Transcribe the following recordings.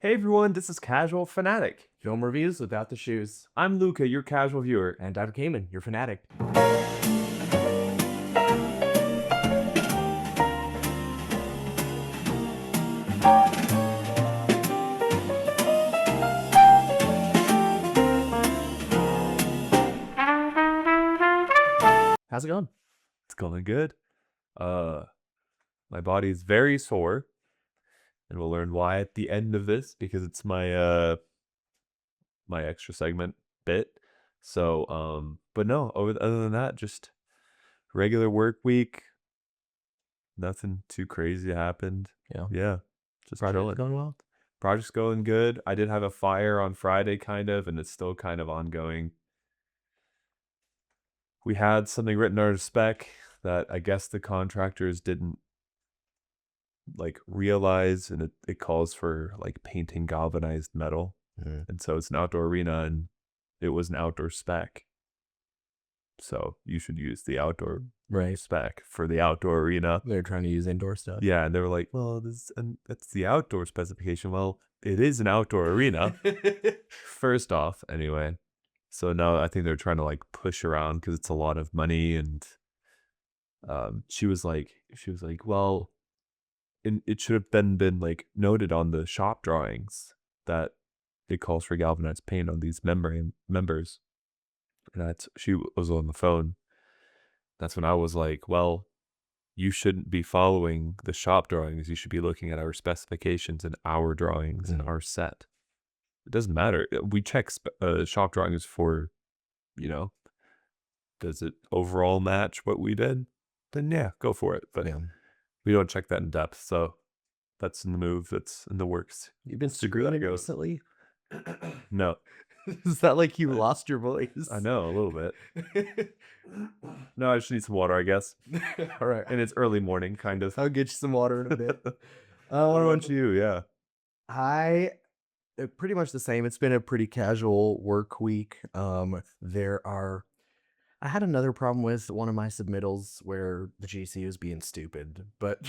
Hey everyone, this is Casual Fanatic. Film reviews without the shoes. I'm Luca, your casual viewer. And I'm Cayman, your fanatic. How's it going? It's going good. My body is very sore, and we'll learn why at the end of this because it's my extra segment bit. So, but no, other than that, just regular work week. Nothing too crazy happened. Yeah, just Project's chilling. going well? Project's going good. I did have a fire on Friday, kind of, and it's still kind of ongoing. We had something written on our spec that I guess the contractors didn't realize, and it calls for painting galvanized metal. And so it's an outdoor arena, and it was an outdoor spec. So you should use the outdoor spec for the outdoor arena. They're trying to use indoor stuff. Yeah, and they were like, well, that's the outdoor specification. Well, it is an outdoor arena. First off, anyway. So now I think they're trying to push around because it's a lot of money, and she was like, well, it should have been noted on the shop drawings that it calls for galvanized paint on these members. And she was on the phone. That's when I was like, well, you shouldn't be following the shop drawings. You should be looking at our specifications and our drawings and our set. It doesn't matter. We check shop drawings for, does it overall match what we did? Then yeah, go for it. But we don't check that in depth. So that's in the move. That's in the works. You've been screwing recently? No. Is that like you lost your voice? I know, a little bit. No, I just need some water, I guess. All right. And it's early morning, kind of. I'll get you some water in a bit. What about you? Yeah. Pretty much the same. It's been a pretty casual work week. I had another problem with one of my submittals where the GC was being stupid, but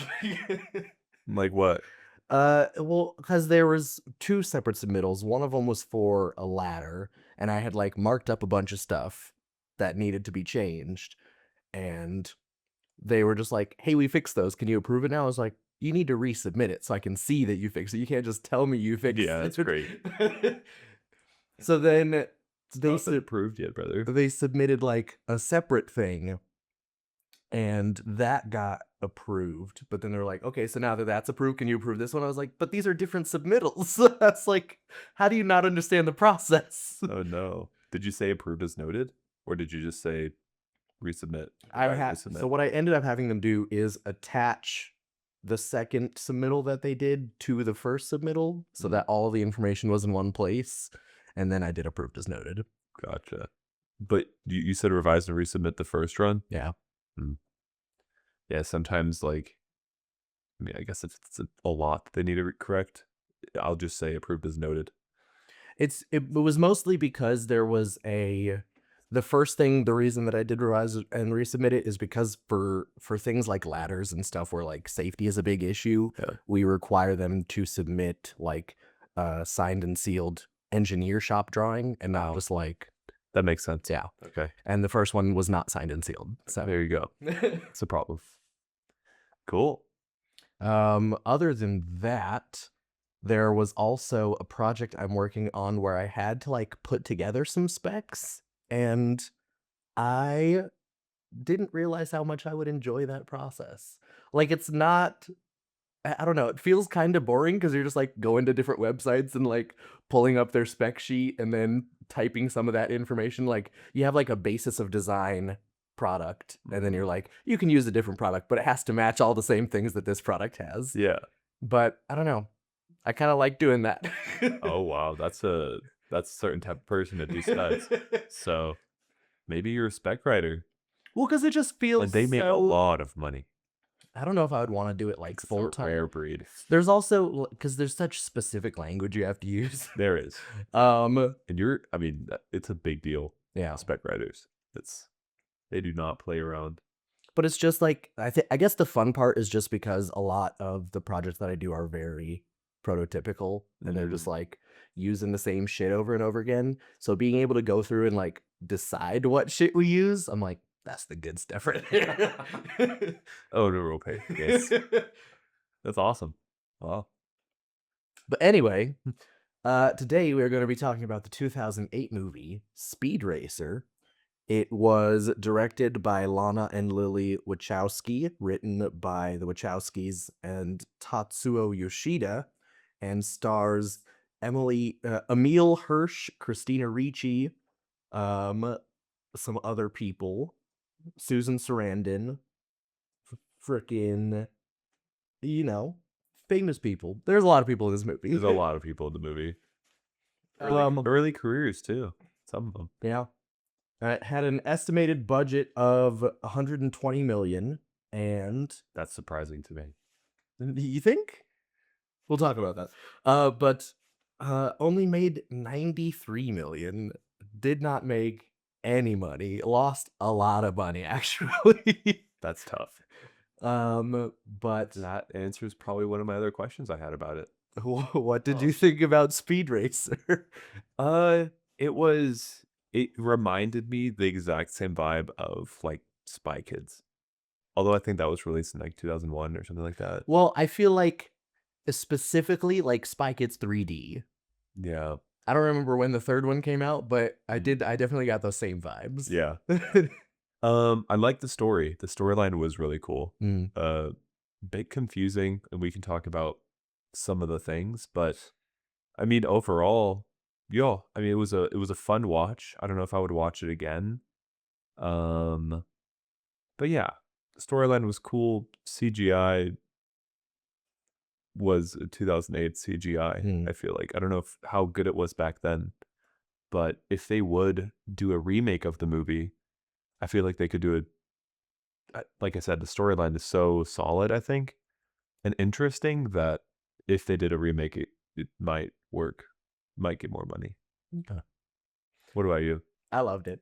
Like what? well, because there was two separate submittals. One of them was for a ladder, and I had marked up a bunch of stuff that needed to be changed, and they were just like, "Hey, we fixed those. Can you approve it now?" I was like, "You need to resubmit it so I can see that you fixed it. You can't just tell me you fixed it." Yeah, that's great. So then They not approved yet, brother. they submitted a separate thing, and that got approved. But then they were like, "Okay, so now that that's approved, can you approve this one?" I was like, "But these are different submittals." That's how do you not understand the process? Oh no. Did you say approved as noted? Or did you just say resubmit? So what I ended up having them do is attach the second submittal that they did to the first submittal so that all the information was in one place. And then I did approved as noted. Gotcha. But you said revise and resubmit the first run? Yeah. Yeah, sometimes I guess it's a lot that they need to correct. I'll just say approved as noted. It was mostly because there was the reason that I did revise and resubmit it is because for things like ladders and stuff where safety is a big issue, we require them to submit signed and sealed engineer shop drawing and not just that makes sense. Yeah. Okay. And the first one was not signed and sealed. So there you go. It's a problem. Cool. Other than that, there was also a project I'm working on where I had to put together some specs, and I didn't realize how much I would enjoy that process. It's not, I don't know, it feels kind of boring because you're just going to different websites and pulling up their spec sheet and then typing some of that information. You have a basis of design product, and then you're you can use a different product, but it has to match all the same things that this product has. Yeah. But I don't know. I kind of like doing that. Oh wow, that's a certain type of person to do specs. So maybe you're a spec writer. Well, because it just feels and they make a lot of money. I don't know if I would want to do it full time. Rare breed. There's also because there's such specific language you have to use. There is. And it's a big deal. Yeah, spec writers. They do not play around. But it's just I guess the fun part is just because a lot of the projects that I do are very prototypical, and they're just like using the same shit over and over again. So being able to go through and like decide what shit we use, I'm like, that's the good stuff right there. Oh, the role play. Yes. That's awesome. Wow. But anyway, today we're going to be talking about the 2008 movie Speed Racer. It was directed by Lana and Lily Wachowski, written by the Wachowskis and Tatsuo Yoshida, and stars Emile Hirsch, Christina Ricci, some other people, Susan Sarandon, frickin', famous people. There's a lot of people in this movie. There's a lot of people in the movie. Early careers too. Some of them. Yeah. It had an estimated budget of 120 million, and That's surprising to me. you think? We'll talk about that. But only made 93 million. Did not make any money. Lost a lot of money, actually. That's tough. But That answers probably one of my other questions I had about it. what did you think about Speed Racer? It reminded me the exact same vibe of like Spy Kids. Although I think that was released in like 2001 or something like that. Well, I feel like specifically like Spy Kids 3D. Yeah. I don't remember when the third one came out, but I definitely got those same vibes. Yeah. I like the story. The storyline was really cool. Bit confusing, and we can talk about some of the things, but I mean overall, yeah, I mean it was a fun watch. I don't know if I would watch it again. But yeah, the storyline was cool. CGI was a 2008 CGI. I feel like I don't know how good it was back then, but if they would do a remake of the movie, I feel like they could do it. Like I said, the storyline is so solid, I think, and interesting that if they did a remake, it might work, might get more money. Okay. What about you? I loved it.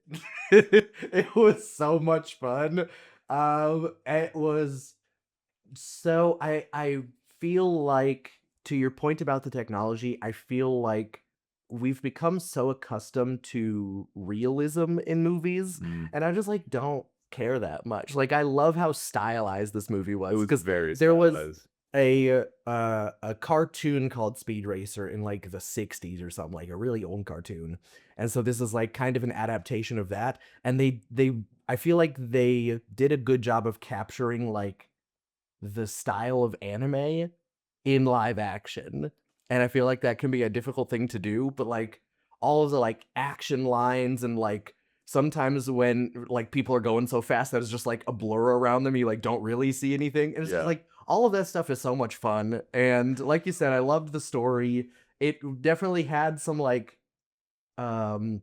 It was so much fun. It was so I feel like, to your point about the technology, I feel like we've become so accustomed to realism in movies, and I just like don't care that much. Like I love how stylized this movie was, It was because very there was stylized. a cartoon called Speed Racer in like the 60s or something, like a really old cartoon. And so this is like kind of an adaptation of that, and I feel like they did a good job of capturing like the style of anime in live action. And I feel like that can be a difficult thing to do, but like all of the like action lines, and like sometimes when like people are going so fast that it's just like a blur around them, you like don't really see anything. And it's just like all of that stuff is so much fun. And like you said, I loved the story. It definitely had some like some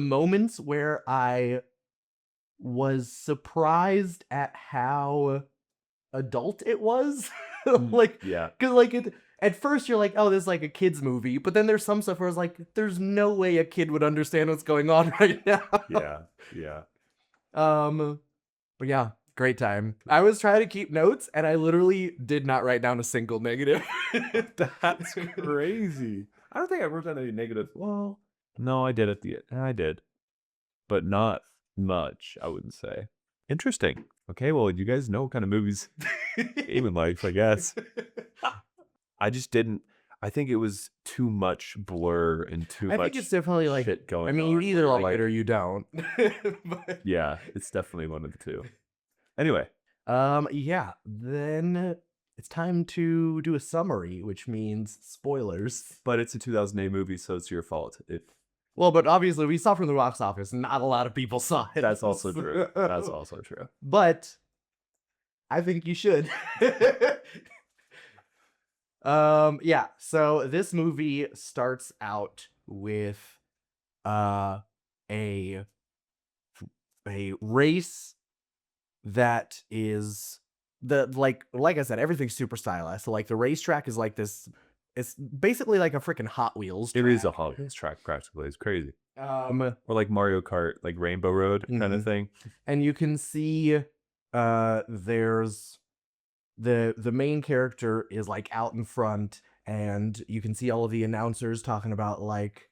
moments where I was surprised at how adult it was. Like, Yeah. because like at first you're like, oh, this is like a kid's movie, but then there's some stuff where it's like, there's no way a kid would understand what's going on right now. Yeah. But yeah, great time. I was trying to keep notes, and I literally did not write down a single negative. That's crazy. I don't think I wrote down any negatives. Well, no, I did at the end. I did, but not much, I wouldn't say. Interesting. Okay, well, you guys know what kind of movies Eamon likes, I guess. I just didn't. I think it was too much blur and too I much think it's definitely like, shit going I mean, on. you either where, like it or you don't. But, yeah, it's definitely one of the two. Anyway, yeah, then it's time to do a summary, which means spoilers. but it's a 2008 movie, so it's your fault. Well, but obviously we saw from the box office, not a lot of people saw it. That's also true. That's also true. But I think you should. Yeah, so this movie starts out with a race that is like I said, everything's super stylized. So like the racetrack is like this, it's basically like a freaking Hot Wheels track. It is a Hot Wheels track practically. It's crazy. Or like Mario Kart, like Rainbow Road kind of thing. And you can see there's the main character is like out in front, and you can see all of the announcers talking about like,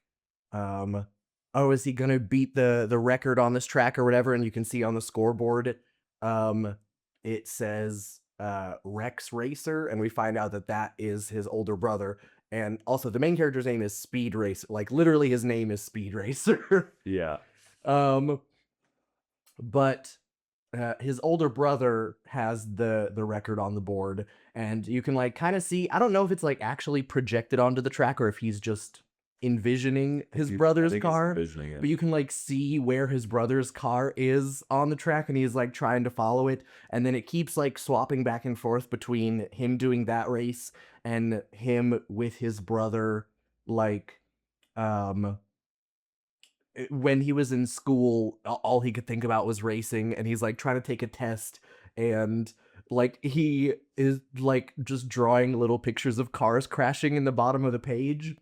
oh, is he gonna beat the record on this track or whatever? And you can see on the scoreboard, um, it says Rex Racer, and we find out that that is his older brother. And also, the main character's name is Speed Racer. Like literally, his name is Speed Racer. Yeah. um, but his older brother has the record on the board, and you can like kind of see. I don't know if it's like actually projected onto the track or if he's just envisioning his I brother's think he's car. envisioning it. But you can like see where his brother's car is on the track, and he's like trying to follow it, and then it keeps like swapping back and forth between him doing that race and him with his brother, like um when he was in school, all he could think about was racing, and he's like trying to take a test, and like he is like just drawing little pictures of cars crashing in the bottom of the page.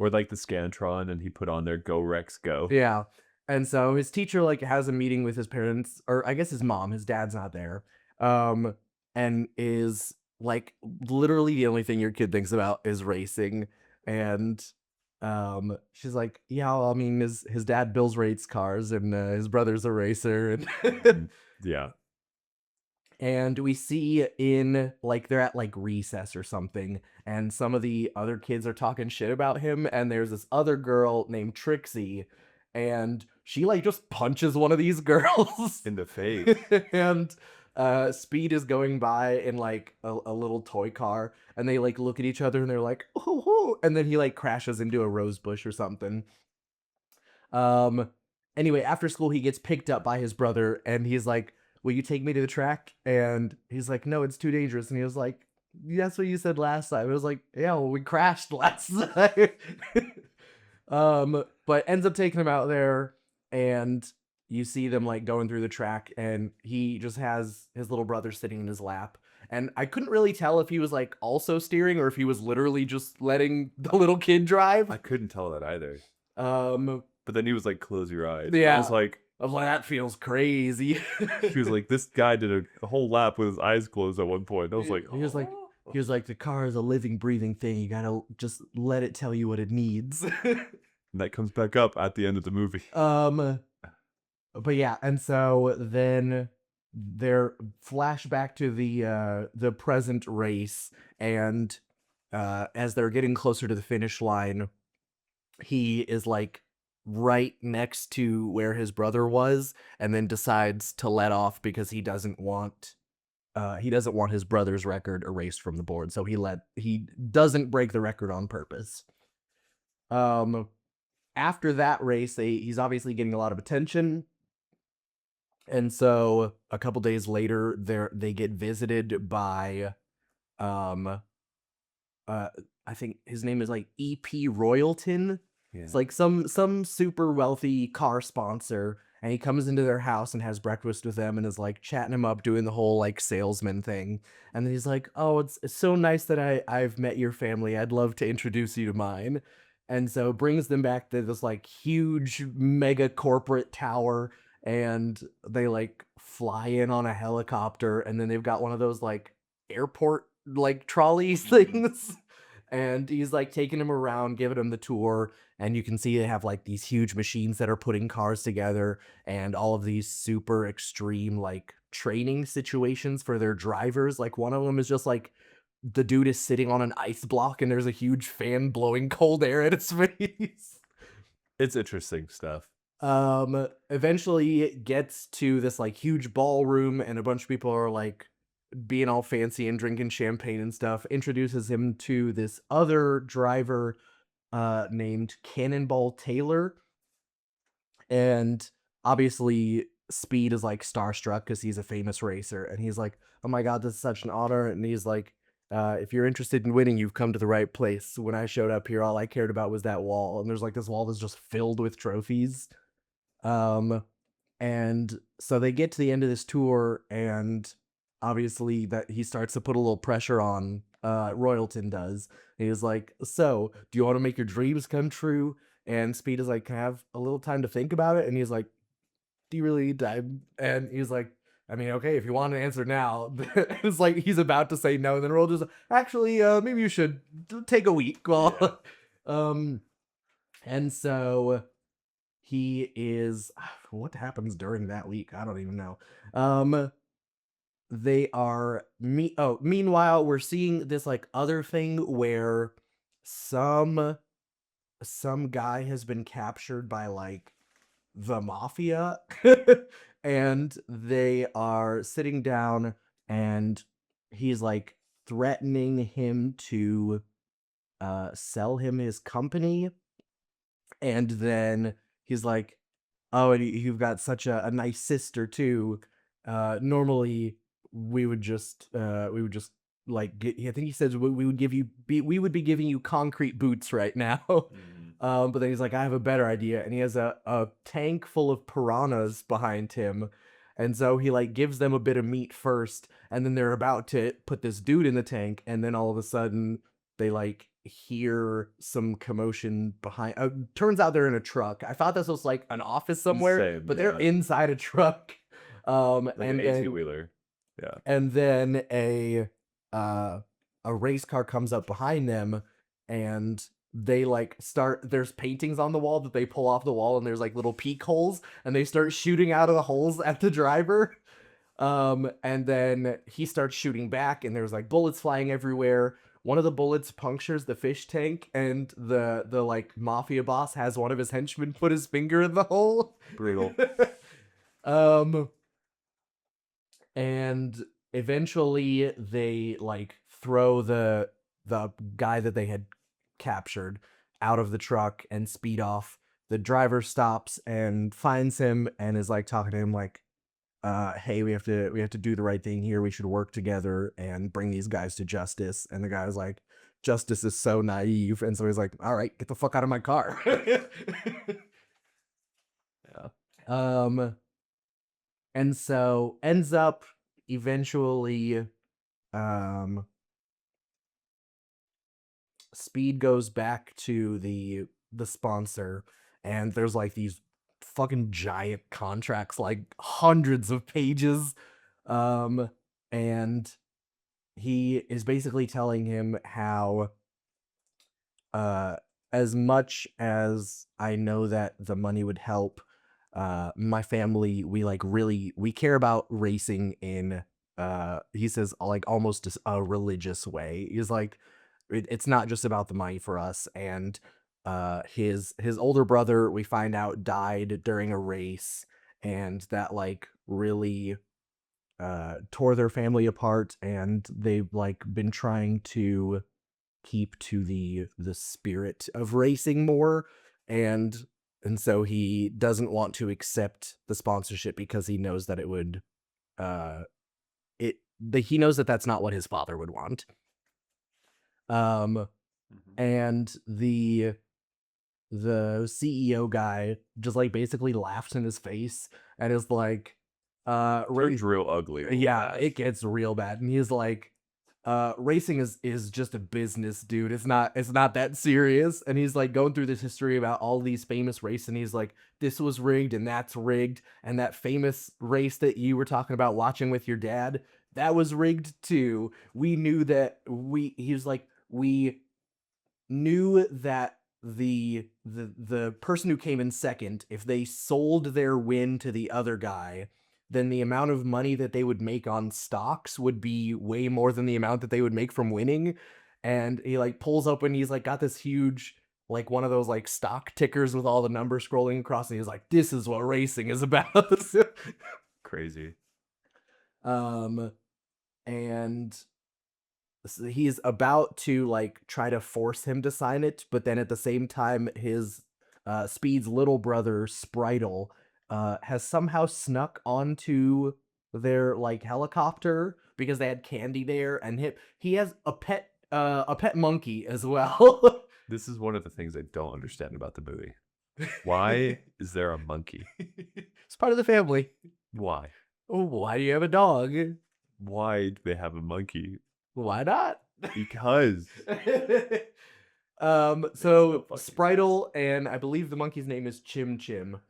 Or like the Scantron, and he put on there "Go Rex Go." Yeah. And so his teacher like has a meeting with his parents, or I guess his mom, his dad's not there. Um and is like literally the only thing your kid thinks about is racing. And she's like, yeah, well, I mean his dad builds race cars, and his brother's a racer. And Yeah. and we see in like they're at like recess or something, and some of the other kids are talking shit about him, and there's this other girl named Trixie, and she like just punches one of these girls In the face. and Speed is going by in like a little toy car, and they like look at each other and they're like, oh, and then he like crashes into a rose bush or something. um, anyway, after school, he gets picked up by his brother, and he's like, "Will you take me to the track?" And he's like, "No, it's too dangerous." And he was like, "That's what you said last time." It was like, "Yeah, well, we crashed last time." But ends up taking him out there, and you see them like going through the track, and he just has his little brother sitting in his lap. And I couldn't really tell if he was like also steering or if he was literally just letting the little kid drive. I couldn't tell that either. Um, But then he was like, "Close your eyes." Yeah. I was like, that feels crazy. she was like, "This guy did a whole lap with his eyes closed at one point." I was like, he was like, the car is a living, breathing thing. You gotta just let it tell you what it needs. and that comes back up at the end of the movie. But yeah, and so then they're flashback to the present race, and as they're getting closer to the finish line, he is like right next to where his brother was, and then decides to let off because he doesn't want his brother's record erased from the board. So he doesn't break the record on purpose. After that race, he's obviously getting a lot of attention. And so a couple days later, they get visited by I think his name is like EP Royalton. Yeah. It's like some super wealthy car sponsor, and he comes into their house and has breakfast with them and is like chatting him up, doing the whole like salesman thing. And then he's like, "Oh, it's so nice that I've met your family. I'd love to introduce you to mine." And so brings them back to this like huge mega corporate tower, and they like fly in on a helicopter, and then they've got one of those like airport like trolley things. And he's like taking him around, giving him the tour, and you can see they have like these huge machines that are putting cars together, and all of these super extreme like training situations for their drivers. Like one of them is just like the dude is sitting on an ice block, and there's a huge fan blowing cold air at his face. It's interesting stuff. Eventually it gets to this like huge ballroom, and a bunch of people are like being all fancy and drinking champagne and stuff. Introduces him to this other driver named Cannonball Taylor. And obviously Speed is like starstruck because he's a famous racer, and he's like, "Oh my god, this is such an honor." And he's like, "If you're interested in winning, you've come to the right place. When I showed up here, all I cared about was that wall." And there's like this wall that's just filled with trophies. And so they get to the end of this tour, and obviously that he starts to put a little pressure on, Royalton does. And he's like, "So, do you want to make your dreams come true?" And Speed is like, "Can I have a little time to think about it?" And he's like, "Do you really need time?" And he's like, I mean, okay, if you want an answer now, it's like he's about to say no, and then Earl just actually, maybe you should take a week. Well, um, and so he is. What happens during that week? I don't even know. They are me. Oh, meanwhile, we're seeing this like other thing where some guy has been captured by like the mafia and they are sitting down and he's like threatening him to sell him his company, and then he's like, oh, and you've got such a nice sister too. Normally we would just like get, I think he says we would give you we would be giving you concrete boots right now. But then he's like, I have a better idea, and he has a tank full of piranhas behind him, and so he like gives them a bit of meat first, and then they're about to put this dude in the tank, and then all of a sudden they like hear some commotion behind. Turns out they're in a truck. I thought this was like an office somewhere, Same, but they're yeah. inside a truck. Like And an then 18-wheeler. Yeah. and then uh a race car comes up behind them, and they like start, there's paintings on the wall that they pull off the wall, and there's like little peek holes, and they start shooting out of the holes at the driver. And then he starts shooting back, and there's like bullets flying everywhere. One of the bullets punctures the fish tank, and the like mafia boss has one of his henchmen put his finger in the hole. Brutal. um and eventually they like throw the guy that they had captured out of the truck and speed off. The driver stops and finds him and is like talking to him like, hey, we have to do the right thing here. We should work together and bring these guys to justice. And the guy was like, justice is so naive. And so he's like, all right, get the fuck out of my car. Yeah. And so ends up eventually, Speed goes back to the sponsor, and there's like these fucking giant contracts, like hundreds of pages. And he is basically telling him how uh as much as I know that the money would help, my family, we like really we care about racing in he says like almost a religious way. He's like, it's not just about the money for us. And his older brother, we find out, died during a race, and that like really tore their family apart, and they've like been trying to keep to the spirit of racing more. And so he doesn't want to accept the sponsorship because he knows that it would he knows that that's not what his father would want. And the CEO guy just like basically laughs in his face and is like, Turns real ugly. yeah, it gets real bad. And he's like, racing is just a business, dude. It's not that serious. And he's like going through this history about all these famous races, and he's like, this was rigged and that's rigged, and that famous race that you were talking about watching with your dad, that was rigged too. We knew that he was like, we knew that the person who came in second, if they sold their win to the other guy, then the amount of money that they would make on stocks would be way more than the amount that they would make from winning. And he like pulls up and he's like got this huge, like one of those like stock tickers with all the numbers scrolling across, and he's like, this is what racing is about. Crazy. And he's about to like try to force him to sign it, but then at the same time his Speed's little brother Spritle has somehow snuck onto their like helicopter because they had candy there, and he has a pet monkey as well. This is one of the things I don't understand about the movie. Why is there a monkey? It's part of the family. Why? Oh, why do you have a dog? Why do they have a monkey? Why not? Because. So Spritle, and I believe the monkey's name is Chim Chim.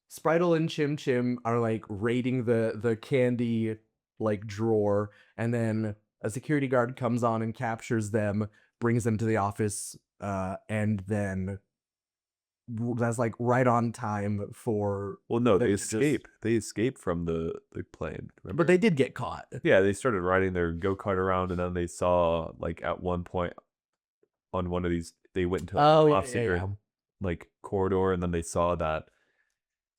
Spritle and Chim Chim are like raiding the candy like drawer, and then a security guard comes on and captures them, brings them to the office, and then that's like right on time for Well, no, them they to just. escape. They escape from the plane. But Remember? they did get caught. Yeah, they started riding their go-kart around, and then they saw, like, at one point on one of these, they went into, like, Oh a yeah, top yeah, secret, yeah. like, corridor, and then they saw that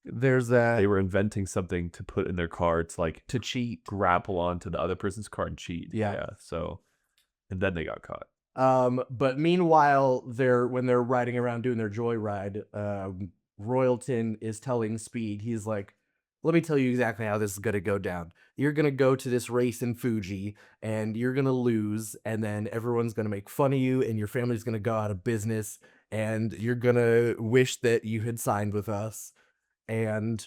There's they that were inventing something to put in their car to, like, to cheat. grapple onto the other person's car and cheat. Yeah. Yeah, so and then they got caught. But meanwhile, when they're riding around doing their joyride, Royalton is telling Speed, he's like, "Let me tell you exactly how this is gonna go down. You're gonna go to this race in Fuji, and you're gonna lose, and then everyone's gonna make fun of you, and your family's gonna go out of business, and you're gonna wish that you had signed with us." And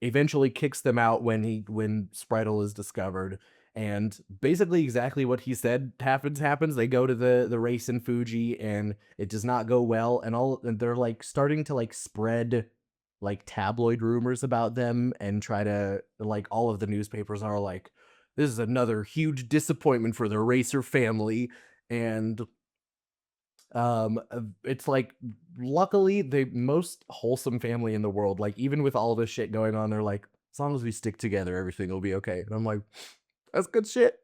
eventually kicks them out when Spritle is discovered, and basically exactly what he said happens. They go to the race in Fuji, and it does not go well, and they're like starting to like spread like tabloid rumors about them, and try to like all of the newspapers are like, this is another huge disappointment for the racer family. And it's like, luckily, the most wholesome family in the world. Like, even with all this shit going on, they're like, as long as we stick together, everything will be okay. And I'm like, that's good shit.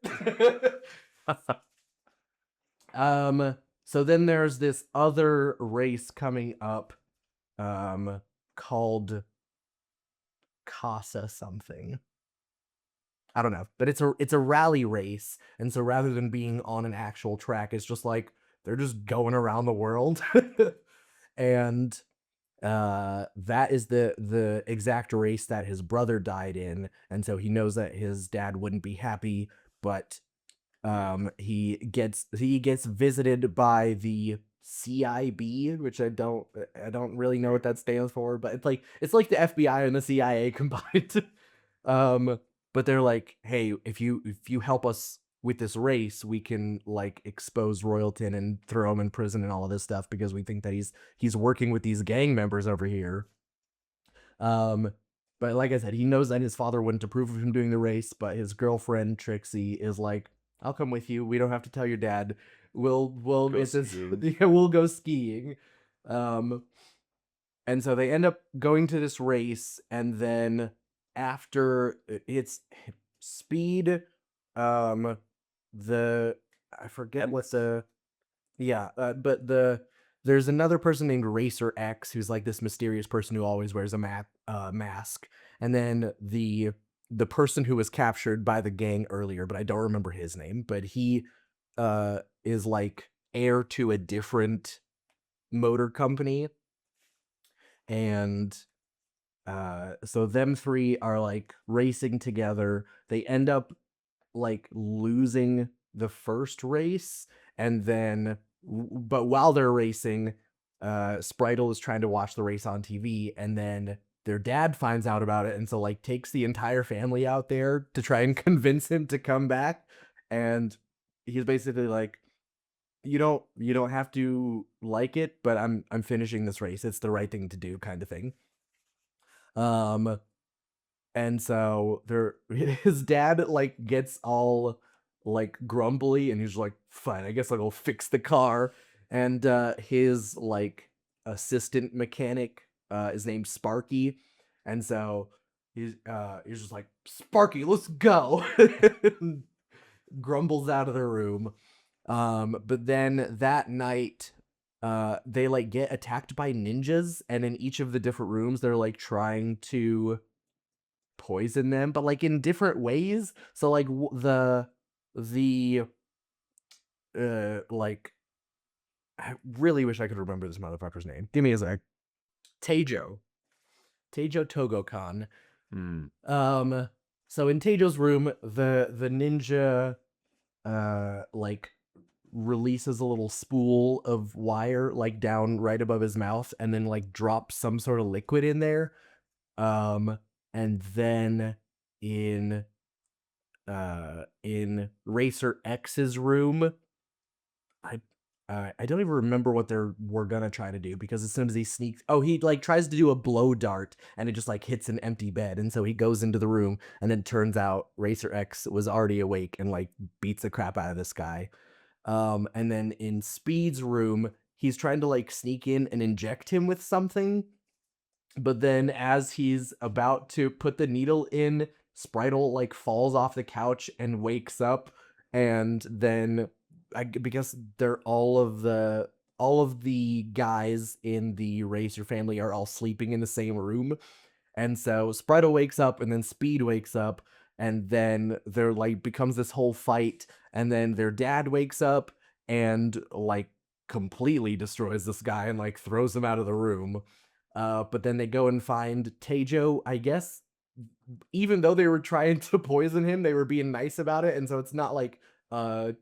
So then there's this other race coming up, called Casa something. I don't know, but it's a rally race, and so rather than being on an actual track, it's just like they're just going around the world. And that is the exact race that his brother died in, and so he knows that his dad wouldn't be happy. But he gets visited by the CIB, which I don't really know what that stands for, but it's like the FBI and the CIA combined. um but they're like, hey, if you help us with this race, we can like expose Royalton and throw him in prison and all of this stuff, because we think that he's working with these gang members over here. um but like I said, he knows that his father wouldn't approve of him doing the race, but his girlfriend Trixie is like, I'll come with you, we don't have to tell your dad, we'll Go it's this skiing. yeah, we'll go skiing. And so they end up going to this race, and then after it's Speed, um, the I forget what the yeah, but there's another person named Racer X, who's like this mysterious person who always wears a mask, and then the person who was captured by the gang earlier, but I don't remember his name, but he is like heir to a different motor company. And so them three are like racing together. They end up like losing the first race, and then but while they're racing, Spritle is trying to watch the race on TV, and then their dad finds out about it, and so like takes the entire family out there to try and convince him to come back. And he's basically like, you don't have to like it, but I'm finishing this race, it's the right thing to do, kind of thing. um and so his dad like gets all like grumbly, and he's like, fine, I guess I'll go fix the car. And his like assistant mechanic is named Sparky, and so he's just like, Sparky, let's go. Grumbles out of the room. But then that night, they like get attacked by ninjas, and in each of the different rooms, they're like trying to poison them, but like in different ways. So like the like, I really wish I could remember this motherfucker's name. Give me a sec. Tejo. Tejo Togokan. Hmm. So in Tejo's room, the ninja like releases a little spool of wire like down right above his mouth, and then like drops some sort of liquid in there. And then in in Racer X's room, I I don't even remember what we're gonna try to do because as soon as he sneaks, oh, he like tries to do a blow dart and it just like hits an empty bed, and so he goes into the room, and then turns out Racer X was already awake and like beats the crap out of this guy. And then in Speed's room, he's trying to like sneak in and inject him with something, but then as he's about to put the needle in, Spritel like falls off the couch and wakes up, and then because they're all of the guys in the Racer family are all sleeping in the same room, and so Spritel wakes up, and then Speed wakes up, and then there like becomes this whole fight, and then their dad wakes up and like completely destroys this guy and like throws him out of the room. But then they go and find Tejo. I guess even though they were trying to poison him, they were being nice about it, and so it's not like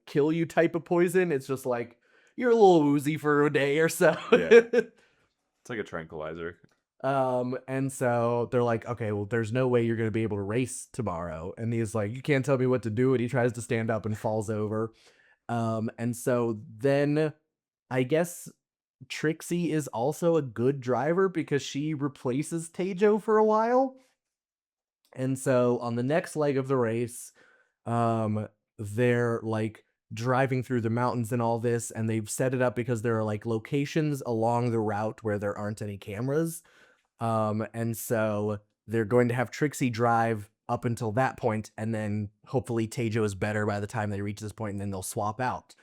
kill you type of poison. It's just like you're a little woozy for a day or so. Yeah. It's like a tranquilizer. And so they're like, okay, well, there's no way you're going to be able to race tomorrow. And he's like, you can't tell me what to do. And he tries to stand up and falls over. And so then I guess Trixie is also a good driver because she replaces Tejo for a while. And so on the next leg of the race, they're like driving through the mountains and all this, and they've set it up because there are like locations along the route where there aren't any cameras. And so they're going to have Trixie drive up until that point, and then hopefully Tejo is better by the time they reach this point, and then they'll swap out.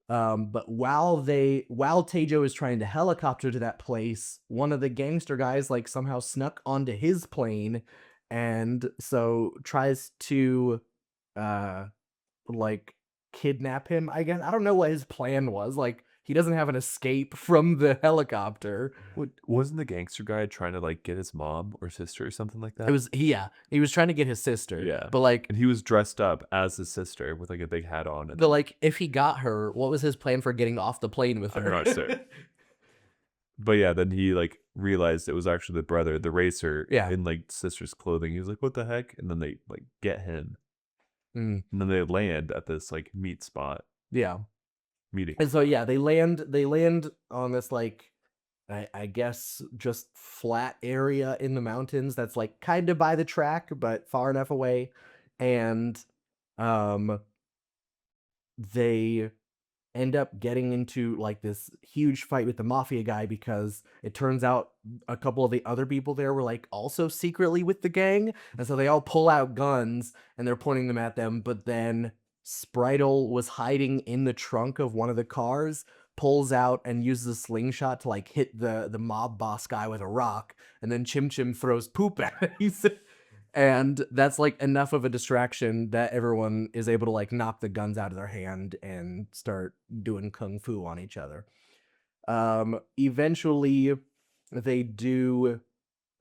But while Tejo is trying to helicopter to that place, one of the gangster guys like somehow snuck onto his plane, and so tries to uh like kidnap him. I guess I don't know what his plan was. Like he doesn't have an escape from the helicopter. Wasn't the gangster guy trying to like get his mom or sister or something like that? He was trying to get his sister. Yeah. But like And he was dressed up as his sister with like a big hat on. but like if he got her, what was his plan for getting off the plane with her? I'm not sure. But yeah, then he like realized it was actually the brother, the racer, Yeah. in like sister's clothing. He was like, "What the heck?" And then they like get him, Mm, and then they land at this like meet spot yeah. meeting. And so yeah, they land on this like I guess just flat area in the mountains that's like kind of by the track but far enough away, and um they end up getting into like this huge fight with the mafia guy because it turns out a couple of the other people there were like also secretly with the gang, and so they all pull out guns and they're pointing them at them, but then Spritel was hiding in the trunk of one of the cars, pulls out and uses a slingshot to like hit the mob boss guy with a rock, and then Chim Chim throws poop at him. And that's like enough of a distraction that everyone is able to like knock the guns out of their hand and start doing kung fu on each other. Eventually they do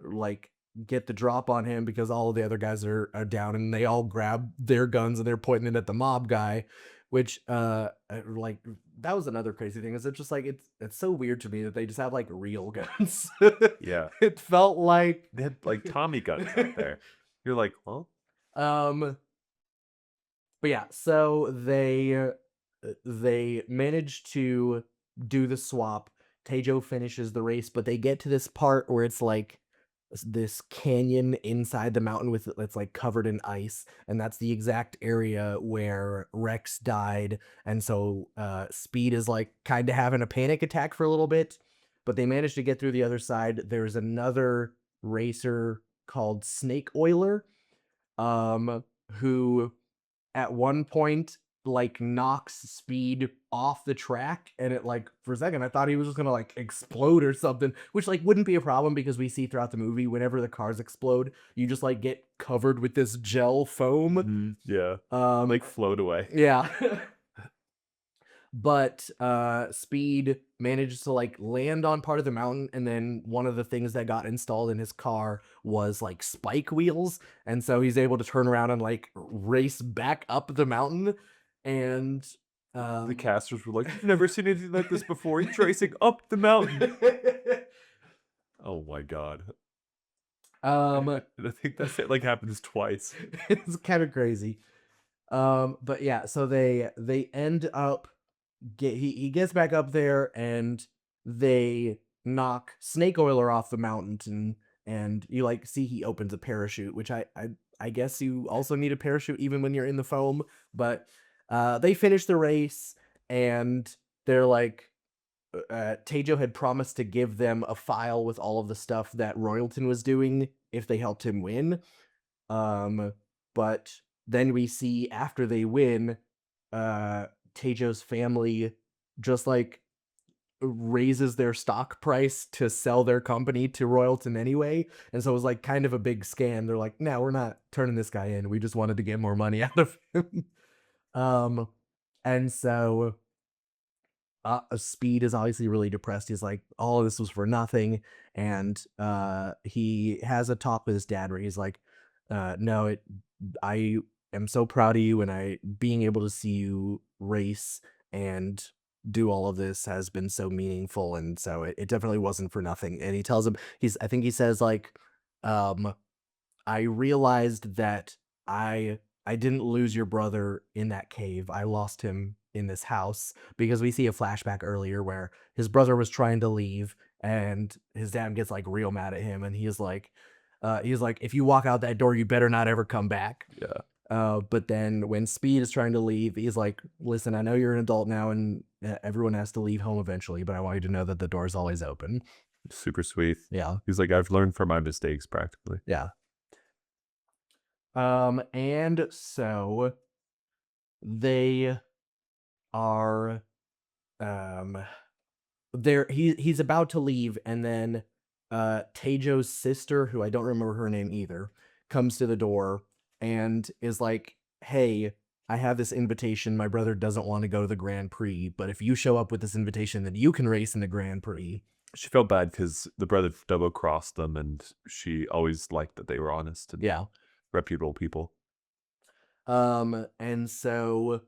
like get the drop on him because all of the other guys are down, and they all grab their guns and they're pointing it at the mob guy, which like that was another crazy thing. Is it's just like it's so weird to me that they just have like real guns. Yeah, It felt like they had like Tommy guns out there. You're like, "Huh?" But yeah, so they manage to do the swap. Tejo finishes the race, but they get to this part where it's like this canyon inside the mountain with that's like covered in ice, and that's the exact area where Rex died. And so Speed is like kind of having a panic attack for a little bit, but they manage to get through the other side. There's another racer called Snake Oiler, who at one point like knocks Speed off the track, and it like for a second I thought he was just gonna like explode or something, which like wouldn't be a problem because we see throughout the movie whenever the cars explode you just like get covered with this gel foam. Yeah, um like float away. yeah. But Speed manages to like land on part of the mountain, and then one of the things that got installed in his car was like spike wheels, and so he's able to turn around and like race back up the mountain. And The casters were like, "You've never seen anything like this before. He's racing up the mountain." Oh my god! um And I think that's it. Like happens twice. it's kind of crazy. But yeah, so they end up he gets back up there, and they knock Snake Oiler off the mountain, and you like see he opens a parachute, which I guess you also need a parachute even when you're in the foam. But they finish the race, and they're like, Tejo had promised to give them a file with all of the stuff that Royalton was doing if they helped him win. Um, but then we see after they win, uh, Tejo's family just like raises their stock price to sell their company to Royalton anyway. And so it was like kind of a big scam. They're like, no, we're not turning this guy in. We just wanted to get more money out of him. um, and so Speed is obviously really depressed. He's like, all of this was for nothing. And he has a talk with his dad where he's like, no, I am so proud of you, and I being able to see you race and do all of this has been so meaningful, and so it definitely wasn't for nothing. And he tells him, I think he says like, um I realized that I didn't lose your brother in that cave. I lost him in this house, because we see a flashback earlier where his brother was trying to leave, and his dad gets like real mad at him, and he's like, if you walk out that door, you better not ever come back. Yeah. But then when Speed is trying to leave, he's like, listen, I know you're an adult now, and everyone has to leave home eventually, but I want you to know that the door is always open. Super sweet. Yeah. He's like, I've learned from my mistakes practically. Yeah. And so they are he's about to leave, and then Tejo's sister, who I don't remember her name either, comes to the door and is like, hey, I have this invitation. My brother doesn't want to go to the Grand Prix, but if you show up with this invitation, then you can race in the Grand Prix. She felt bad because the brother double crossed them, and she always liked that they were honest and Yeah. reputable people. And so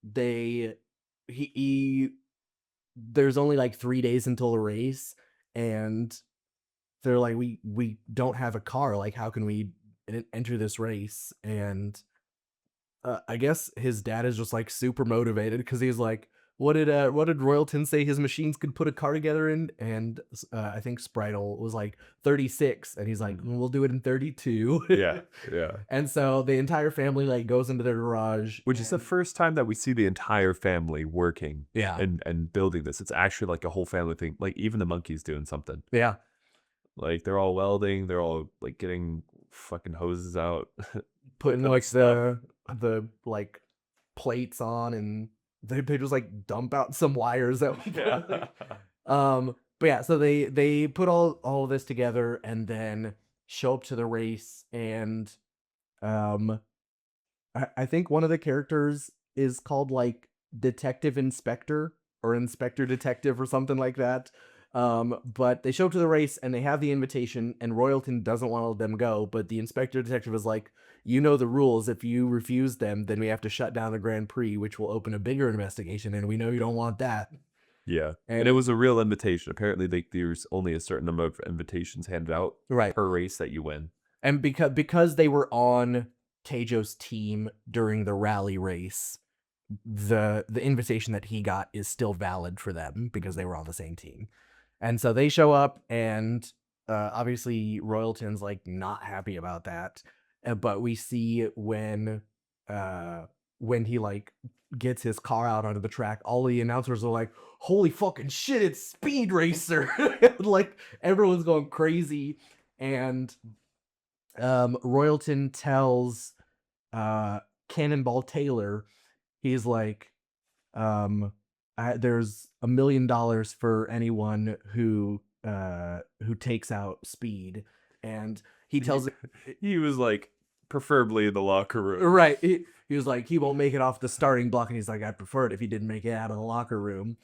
they he there's only like 3 days until the race, and they're like, we don't have a car, like how can we enter this race? And I guess his dad is just like super motivated, because he's like, what did Royalton say his machines could put a car together in? And I think Spritel was like 36, and he's like, we'll do it in 32. Yeah, yeah. And so the entire family like goes into their garage, Which is the first time that we see the entire family working, yeah, and building this. It's actually like a whole family thing. Like even the monkey's doing something. yeah, Like they're all welding. They're all like getting fucking hoses out. putting Put like stuff. the like plates on, and they just like dump out some wires that Yeah. but yeah, so they put all of this together, and then show up to the race. And um I think one of the characters is called like Detective Inspector, or Inspector Detective, or something like that. But they show up to the race, and they have the invitation, and Royalton doesn't want to let them go, but the Inspector Detective is like, you know the rules. If you refuse them, then we have to shut down the Grand Prix, which will open a bigger investigation, and we know you don't want that. Yeah. And And it was a real invitation. Apparently, like there's only a certain number of invitations handed out right. per race that you win. And because they were on Tejo's team during the rally race, the invitation that he got is still valid for them, because they were on the same team. And so they show up, and obviously Royalton's like not happy about that. But we see when he like gets his car out onto the track, all the announcers are like, holy fucking shit, it's Speed Racer. Like everyone's going crazy. And Royalton tells Cannonball Taylor, he's like, there's $1 million for anyone who takes out Speed. And he tells He was like, preferably in the locker room. right, he was like, he won't make it off the starting block, and he's like, I prefer it if he didn't make it out of the locker room.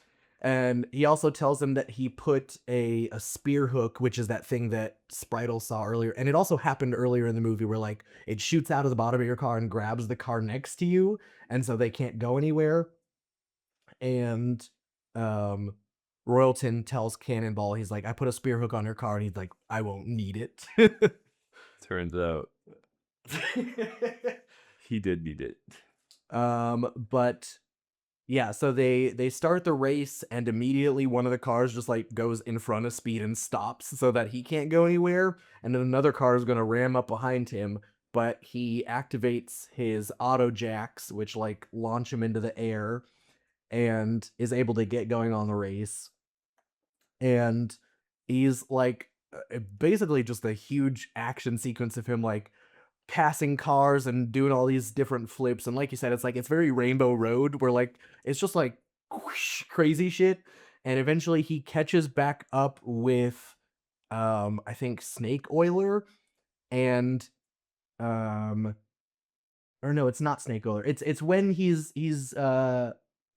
And he also tells him that he put a spear hook, which is that thing that Spritel saw earlier. And it also happened earlier in the movie, where like it shoots out of the bottom of your car and grabs the car next to you, and so they can't go anywhere. And um Royalton tells Cannonball, he's like, I put a spear hook on her car, and he's like, I won't need it. Turns out he did need it. But Yeah, so they start the race and immediately one of the cars just like goes in front of Speed and stops so that he can't go anywhere, and then another car is going to ram up behind him, but he activates his auto jacks which like launch him into the air and is able to get going on the race. And he's like basically just a huge action sequence of him like passing cars and doing all these different flips. And like you said, it's like it's very Rainbow Road where like it's just like whoosh, crazy shit. And eventually he catches back up with I think Snake Oiler and um or no, it's not Snake Oiler. It's when he's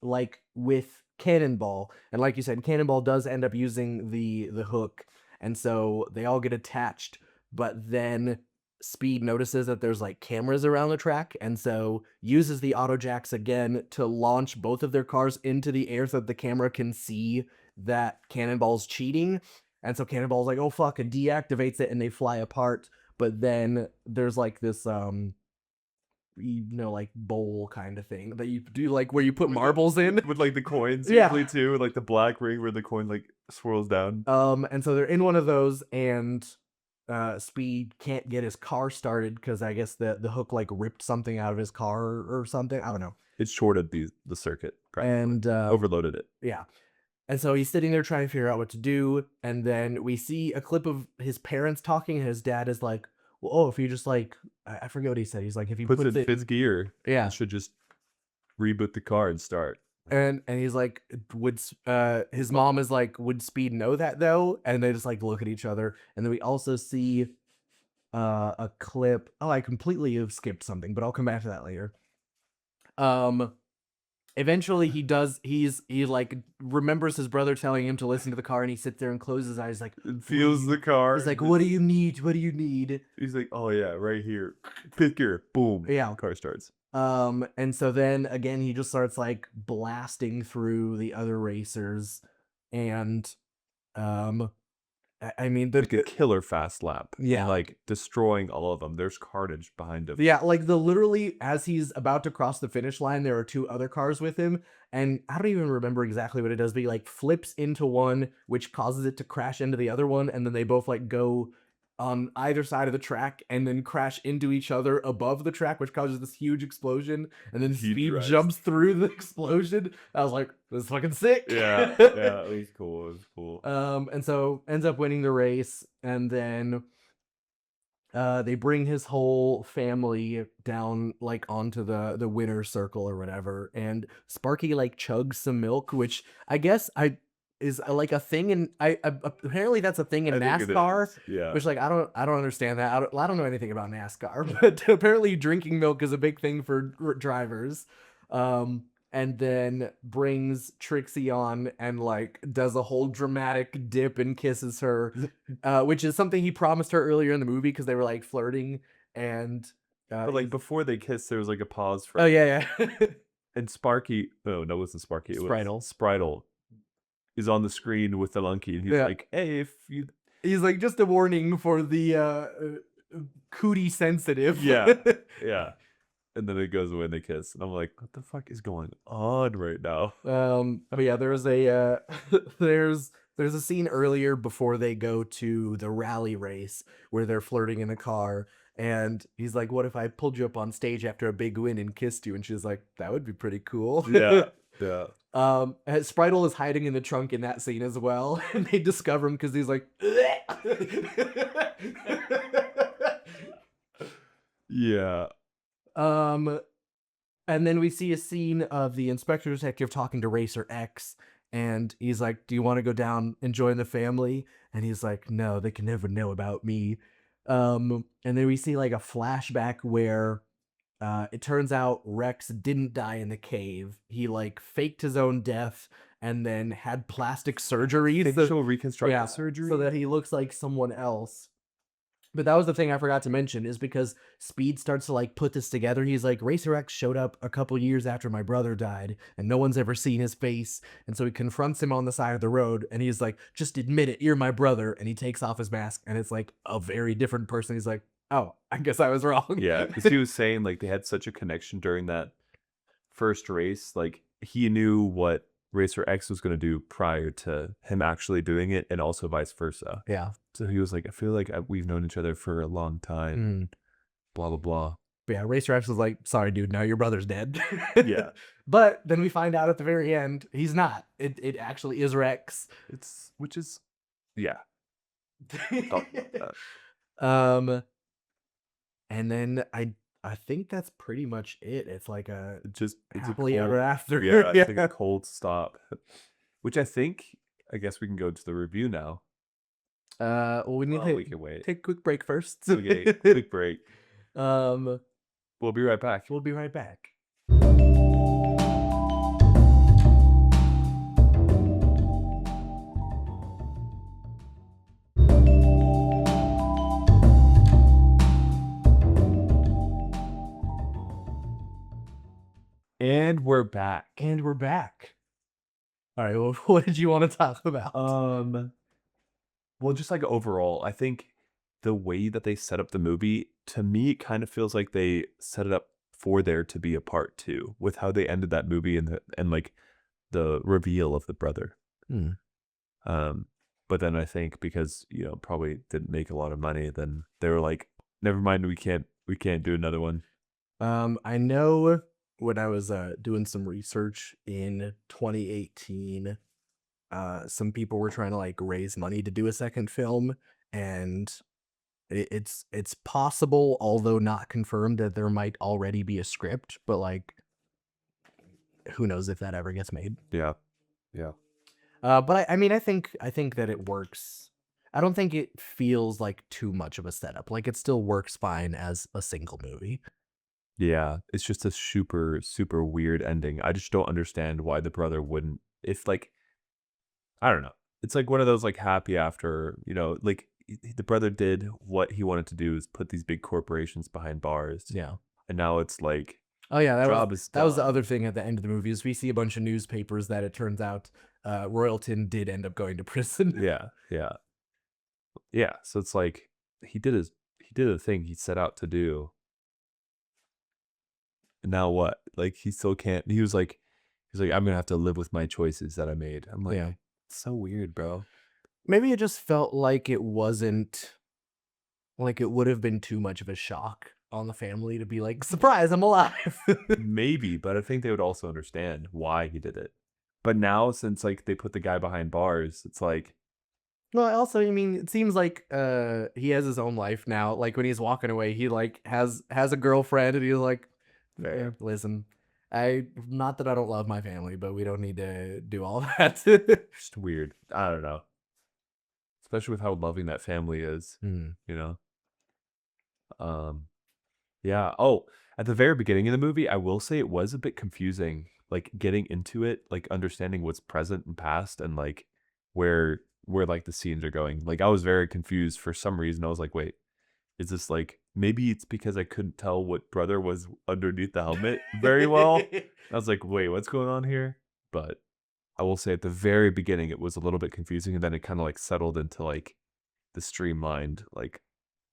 like with Cannonball. And like you said, Cannonball does end up using the hook. And so they all get attached, but then Speed notices that there's like cameras around the track and so uses the auto jacks again to launch both of their cars into the air so that the camera can see that Cannonball's cheating. And so Cannonball's like, "Oh fuck," and deactivates it and they fly apart. But then there's like this like bowl kind of thing that you do like where you put marbles in with like the coins Yeah. usually too, like the black ring where the coin like swirls down. And so they're in one of those and Speed can't get his car started because I guess the hook like ripped something out of his car or something. I don't know. It shorted the circuit, And overloaded it. yeah. And so he's sitting there trying to figure out what to do. And then we see a clip of his parents talking, and his dad is like, "Well, oh, if you just like, I forget what he said. He's like, if you Puts put it in fifth gear, yeah, it should just reboot the car and start. and he's like, his mom is like, would Speed know that though? And they just like look at each other. And then we also see a clip. Oh, I completely have skipped something, but I'll come back to that later. Eventually he like remembers his brother telling him to listen to the car, and he sits there and closes his eyes like It feels the car. he's like, "What do you need? What do you need?" He's like, "Oh yeah, right here, fifth gear, boom, Yeah. car starts." And so then again he just starts like blasting through the other racers, and I mean Like a killer fast lap. Yeah. Like destroying all of them. There's carnage behind him. yeah, like the literally as he's about to cross the finish line, there are two other cars with him, and I don't even remember exactly what it does, but he like flips into one, which causes it to crash into the other one, and then they both like go on either side of the track and then crash into each other above the track, which causes this huge explosion, and then Huge Speed rise. jumps through the explosion. I was like, this is fucking sick. Yeah, yeah, it was cool. It was cool. And so ends up winning the race, and then they bring his whole family down like onto the winner's circle or whatever, and Sparky like chugs some milk, which I guess is like a thing in apparently that's a thing in I think it NASCAR. is, yeah. Which like I don't understand that. I don't know anything about NASCAR, but apparently drinking milk is a big thing for drivers. And then brings Trixie on and like does a whole dramatic dip and kisses her, which is something he promised her earlier in the movie because they were like flirting. And But like before they kissed, there was like a pause for. oh yeah, yeah. And Sparky, no, it wasn't Sparky. It Spritle. was Spritle is on the screen with the monkey, and he's Yeah. like, "Hey, if you." He's like, just a warning for the cootie sensitive. Yeah, yeah. And then it goes away and they kiss. And I'm like, what the fuck is going on right now? But yeah, there's a there's a scene earlier before they go to the rally race where they're flirting in the car, and he's like, "What if I pulled you up on stage after a big win and kissed you?" And she's like, "That would be pretty cool." Yeah, yeah. Spritle is hiding in the trunk in that scene as well, and they discover him because he's like, Yeah. And then we see a scene of the inspector detective talking to Racer X, and he's like, "Do you want to go down and join the family?" And he's like, "No, they can never know about me." And then we see like a flashback where it turns out Rex didn't die in the cave. He like faked his own death and then had plastic surgery. Facial reconstruction So surgery. that he looks like someone else. But that was the thing I forgot to mention, is because Speed starts to like put this together. He's like, Racer X showed up a couple years after my brother died, and no one's ever seen his face. And so he confronts him on the side of the road, and he's like, "Just admit it, you're my brother." And he takes off his mask, and it's like a very different person. He's like, "Oh, I guess I was wrong." Yeah, because he was saying like they had such a connection during that first race. Like he knew what Racer X was going to do prior to him actually doing it, and also vice versa. Yeah. So he was like, I feel like we've known each other for a long time. Blah blah blah. But yeah, Racer X was like, sorry, dude, now your brother's dead. Yeah. But then we find out at the very end, he's not. It actually is Rex. Which is, yeah. Talk about that. And then I think that's pretty much it. It's like It's happily ever after. Yeah, it's like a cold stop. Which I guess we can go to the review now. Well, we need We to can wait. take a quick break first. Okay, quick break. We'll We'll be right back. be right back. And we're back. And we're back. All right, well, what did you want to talk about? Well, just like overall, I think the way that they set up the movie, to me, it kind of feels like they set it up for there to be a part 2 with how they ended that movie and like the reveal of the brother. But then I think because, probably didn't make a lot of money, then they were like, never mind, we can't do another one. I know when I was doing some research in 2018, some people were trying to like raise money to do a second film, and it's possible, although not confirmed, that there might already be a script, but like who knows if that ever gets made. Yeah. But I mean, I think that it works. I don't think it feels like too much of a setup. Like it still works fine as a single movie. Yeah, it's just a super, super weird ending. I just don't understand why the brother wouldn't, if like, I don't know. It's like one of those like happy after, like the brother did what he wanted to do is put these big corporations behind bars. Yeah. And now it's like, oh yeah, that was the other thing at the end of the movie is we see a bunch of newspapers that it turns out Royalton did end up going to prison. Yeah. So it's like he did the thing he set out to do. And now what? Like he still can't. He's like, I'm gonna have to live with my choices that I made. I'm like, Yeah. It's so weird, bro. Maybe it just felt like it wasn't like it would have been too much of a shock on the family to be like, surprise, I'm alive. Maybe, but I think they would also understand why he did it. But now, since like they put the guy behind bars, it's like, well, also, I mean, it seems like he has his own life now. Like when he's walking away, he like has a girlfriend, and he's like, listen, not that I don't love my family, but we don't need to do all that. just weird. I don't know. Especially with how loving that family is, Yeah. Oh, at the very beginning of the movie, I will say it was a bit confusing, like getting into it, like understanding what's present and past, and like where like the scenes are going. Like I was very confused for some reason. I was like, wait, is this like, maybe it's because I couldn't tell what brother was underneath the helmet very well. I was like, wait, what's going on here? But I will say at the very beginning, it was a little bit confusing, and then it kind of like settled into like the streamlined, like,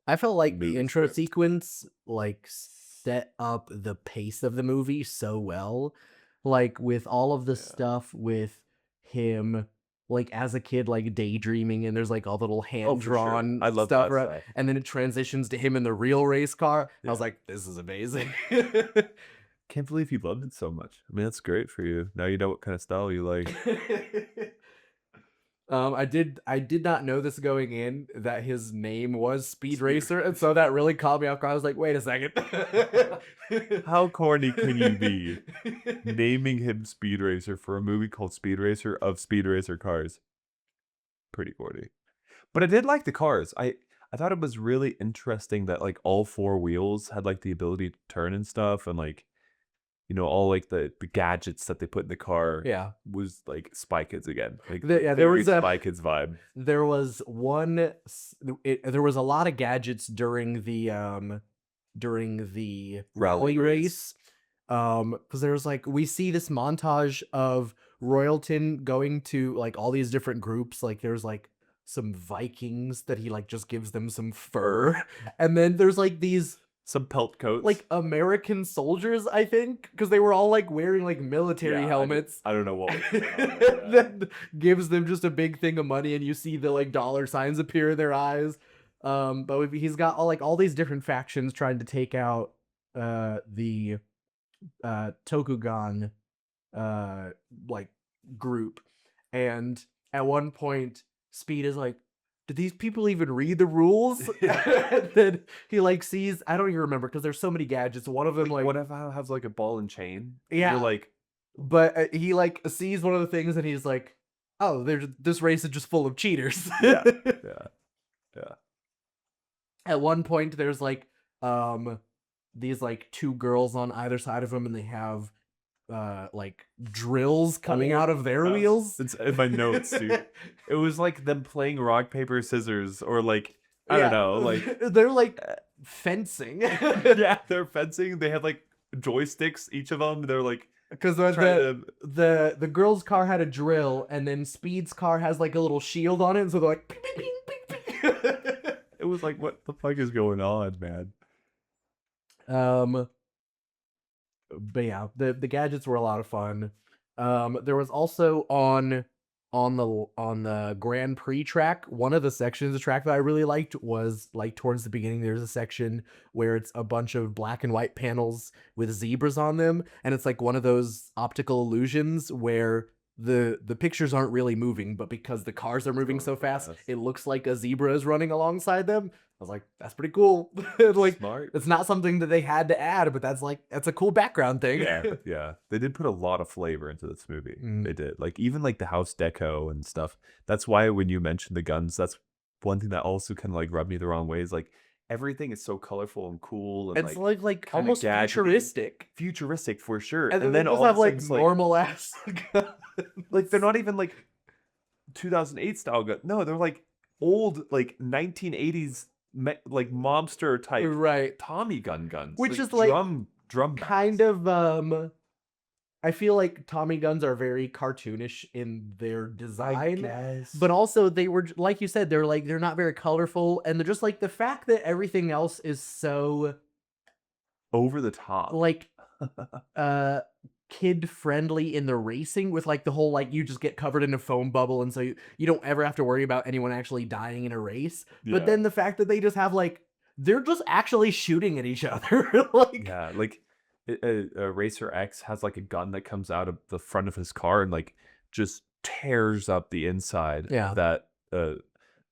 I felt like the movie intro script. sequence like set up the pace of the movie so well. Like with all of the stuff with him like as a kid like daydreaming, and there's like all the little hand drawn I love stuff that around, stuff. and then it transitions to him in the real race car. I was Yeah. like, this is amazing. Can't believe you loved it so much. I mean, that's great for you. Now you know what kind of style you like. I did not know this going in, that his name was Speed Racer, and so that really caught me off guard. I was like, wait a second. How corny can you be? Naming him Speed Racer for a movie called Speed Racer of Speed Racer cars. Pretty corny. But I did like the cars. I thought it was really interesting that like all 4 wheels had like the ability to turn and stuff, and like, all like the gadgets that they put in the car. Yeah. Was like Spy Kids again. Like There very was a Spy Kids vibe. there was there was a lot of gadgets during the Rally rally race. Because there's like, we see this montage of Royalton going to like all these different groups. Like there's like some Vikings that he like just gives them some fur, and then there's like these Some pelt coats. like American soldiers, I think, because they were all like wearing like military helmets. I don't know what was going on with that. That gives them just a big thing of money, and you see the like dollar signs appear in their eyes. But he's got all these different factions trying to take out the Tokugan like group, and at one point Speed is like, do these people even read the rules? And then he like sees, I don't even remember because there's so many gadgets. One of them like What if I have like a ball and chain? Yeah. You're like, but he like sees one of the things and he's like, oh, this race is just full of cheaters. yeah. At one point there's like these like two girls on either side of him, and they have like drills coming out of their wheels. It's in my notes, dude. It was like them playing rock, paper, scissors, or like, I don't know, like they're like fencing. yeah, they're fencing. They have like joysticks, each of them. They're like, because the girl's car had a drill, and then Speed's car has like a little shield on it, and so they're like ping, ping, ping, ping, ping. It was like, what the fuck is going on, man? But yeah, the gadgets were a lot of fun. There was also on the Grand Prix track, one of the sections of the track that I really liked was like towards the beginning. There's a section where it's a bunch of black and white panels with zebras on them, and it's like one of those optical illusions where the pictures aren't really moving, but because the cars are moving so fast, it looks like a zebra is running alongside them. I was like, that's pretty cool. Like, smart. it's not something that they had to add, but that's a cool background thing. Yeah. They did put a lot of flavor into this movie. They did. Like, even like the house deco and stuff. That's why when you mentioned the guns, that's one thing that also kind of like rubbed me the wrong way, is like everything is so colorful and cool, and It's like kinda almost gadgety. futuristic for sure. and then all have of a like sudden, normal ass like they're not even like 2008 style gun. No, they're like old, like 1980s like mobster type right, Tommy guns, which is like drum kind of I feel like Tommy guns are very cartoonish in their design, but also they were, like you said, they're not very colorful, and they're just like the fact that everything else is so over the top, like kid friendly in the racing, with like the whole like you just get covered in a foam bubble, and so you don't ever have to worry about anyone actually dying in a race. But then the fact that they just have like, they're just actually shooting at each other. Like, yeah, like Racer X has like a gun that comes out of the front of his car and like just tears up the inside of that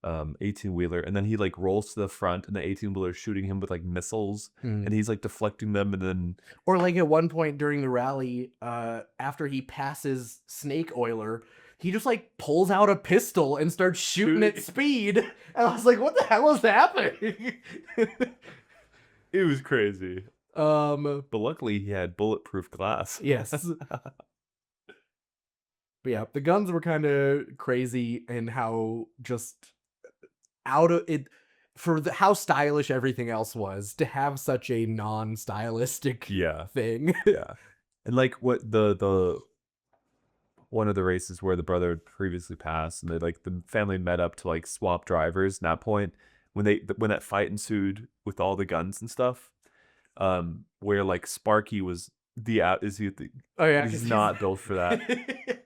18-wheeler, and then he like rolls to the front, and the 18-wheeler shooting him with like missiles, and he's like deflecting them, and then or like at one point during the rally, after he passes Snake Oiler, he just like pulls out a pistol and starts shooting at Speed, and I was like, what the hell is happening? it was crazy. But luckily he had bulletproof glass. Yes. But yeah, the guns were kind of crazy, and how just out of it for how stylish everything else was, to have such a non-stylistic thing. Yeah. And like what the one of the races where the brother had previously passed, and they like the family met up to like swap drivers. And that point, when that fight ensued with all the guns and stuff, where like Sparky was he's not built for that.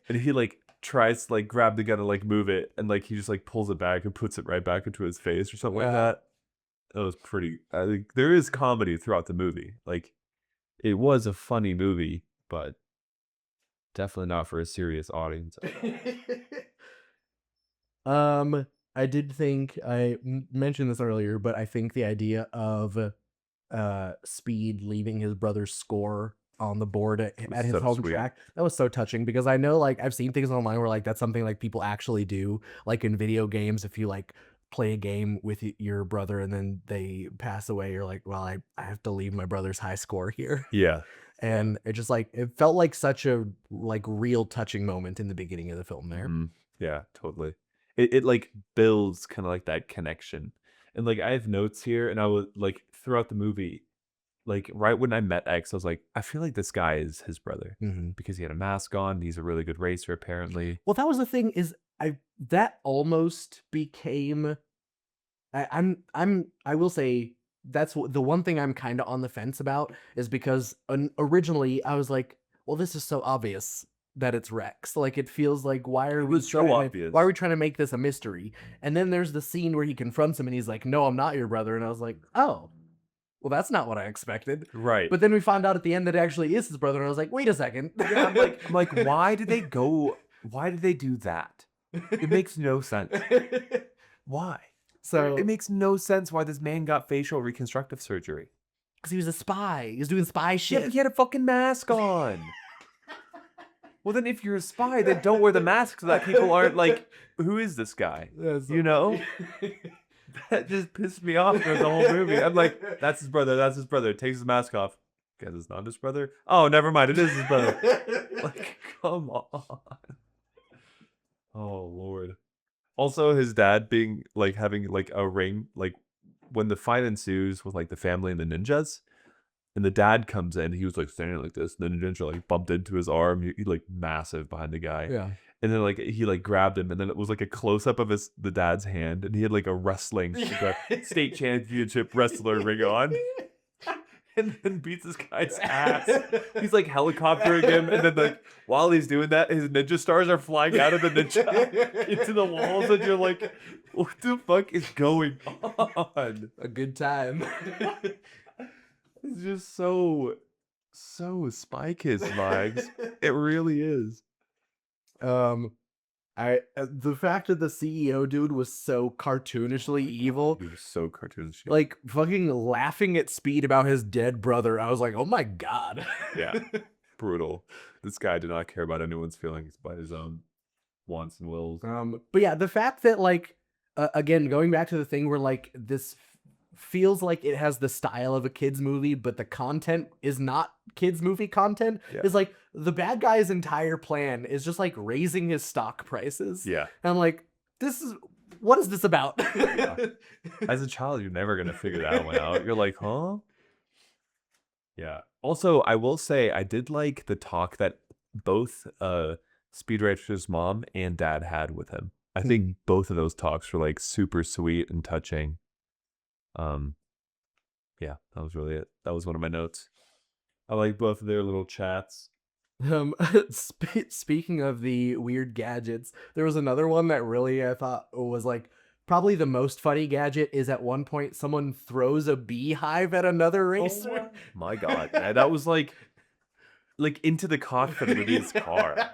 And he like tries to like grab the gun and like move it, and like he just like pulls it back and puts it right back into his face or something like that. That was pretty. I think there is comedy throughout the movie. Like, it was a funny movie, but definitely not for a serious audience. I did think I mentioned this earlier, but I think the idea of Speed leaving his brother's score on the board at his home track, that was so touching, because I know like I've seen things online where like that's something like people actually do, like in video games. If you like play a game with your brother and then they pass away, you're like, well, I have to leave my brother's high score here. And it just like, it felt like such a like real touching moment in the beginning of the film there. Yeah, totally. It like builds kind of like that connection. And like I have notes here, and I was like throughout the movie, like right when I met X, I was like, I feel like this guy is his brother, because he had a mask on. He's a really good racer, apparently. Well, that was the thing, is that almost became, I will say that's the one thing I'm kind of on the fence about, is because originally I was like, well, this is so obvious that it's Rex. Like, it feels like, why are we was so trying to, obvious. why are we trying to make this a mystery? And then there's the scene where he confronts him and he's like, no, I'm not your brother. And I was like, oh, well, that's not what I expected. Right. But then we found out at the end that it actually is his brother, and I was like, wait a second. Yeah, I'm like, why did they do that? It makes no sense. Why? So It makes no sense why this man got facial reconstructive surgery. because he was a spy. He was doing spy Yeah, shit. but he had a fucking mask on. Well, then if you're a spy, then don't wear the mask so that people aren't like, who is this guy? You know? That just pissed me off throughout the whole movie. I'm like, that's his brother. That's his brother. Takes his mask off. Guess it's not his brother. Oh, never mind. It is his brother. Like, come on. Oh Lord. Also, his dad being like having like a ring, like when the fight ensues with like the family and the ninjas, and the dad comes in, he was like standing like this, and then the ninja like bumped into his arm. He like massive behind the guy. Yeah. And then like he like grabbed him, and then it was like a close up of the dad's hand, and he had like a wrestling like a state championship wrestler ring on, and then beats this guy's ass. He's like helicoptering him, and then like while he's doing that, his ninja stars are flying out of the ninja into the walls, and you're like, what the fuck is going on? A good time. It's just so Spy Kids vibes. It really is. The fact that the CEO dude was so cartoonishly evil, He was so cartoonish. like fucking laughing at Speed about his dead brother, I was like, oh my god. Yeah. Brutal. This guy did not care about anyone's feelings by his own wants and wills. But yeah, the fact that like again, going back to the thing where like this feels like it has the style of a kids movie, but the content is not kids movie content. Yeah. Is like the bad guy's entire plan is just like raising his stock prices. Yeah. And I'm like, what is this about? Yeah. As a child, you're never gonna figure that one out. You're like, huh? Yeah. Also, I will say I did like the talk that both Speed Racer's mom and dad had with him. I think both of those talks were like super sweet and touching. Yeah, that was really it. That was one of my notes. I like both of their little chats. Speaking of the weird gadgets, there was another one that really I thought was like probably the most funny gadget. Is at one point someone throws a beehive at another racer. My God, that was like into the cockpit of his car.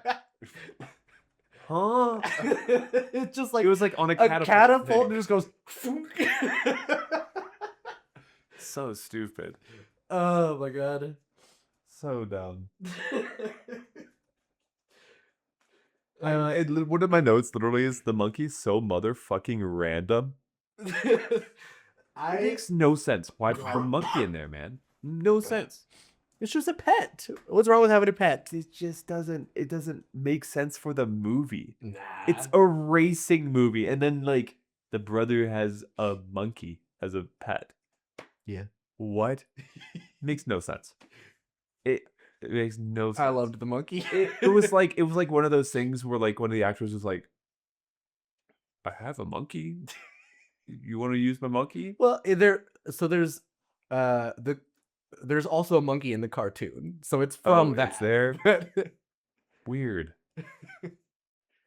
Huh? It's just like It was like on a catapult and it just goes. So stupid. Oh my god. So dumb. One of my notes literally is the monkey's so motherfucking random. It makes no sense. Why put a monkey in there, man? No sense. It's just a pet. What's wrong with having a pet? It just doesn't make sense for the movie. Nah. It's a racing movie, and then like the brother has a monkey as a pet. Yeah. What? Makes no sense. It makes no sense. I loved the monkey. It was like one of those things where like one of the actors was like, I have a monkey. You want to use my monkey? Well, there's also a monkey in the cartoon, so it's from that. It's there. Weird.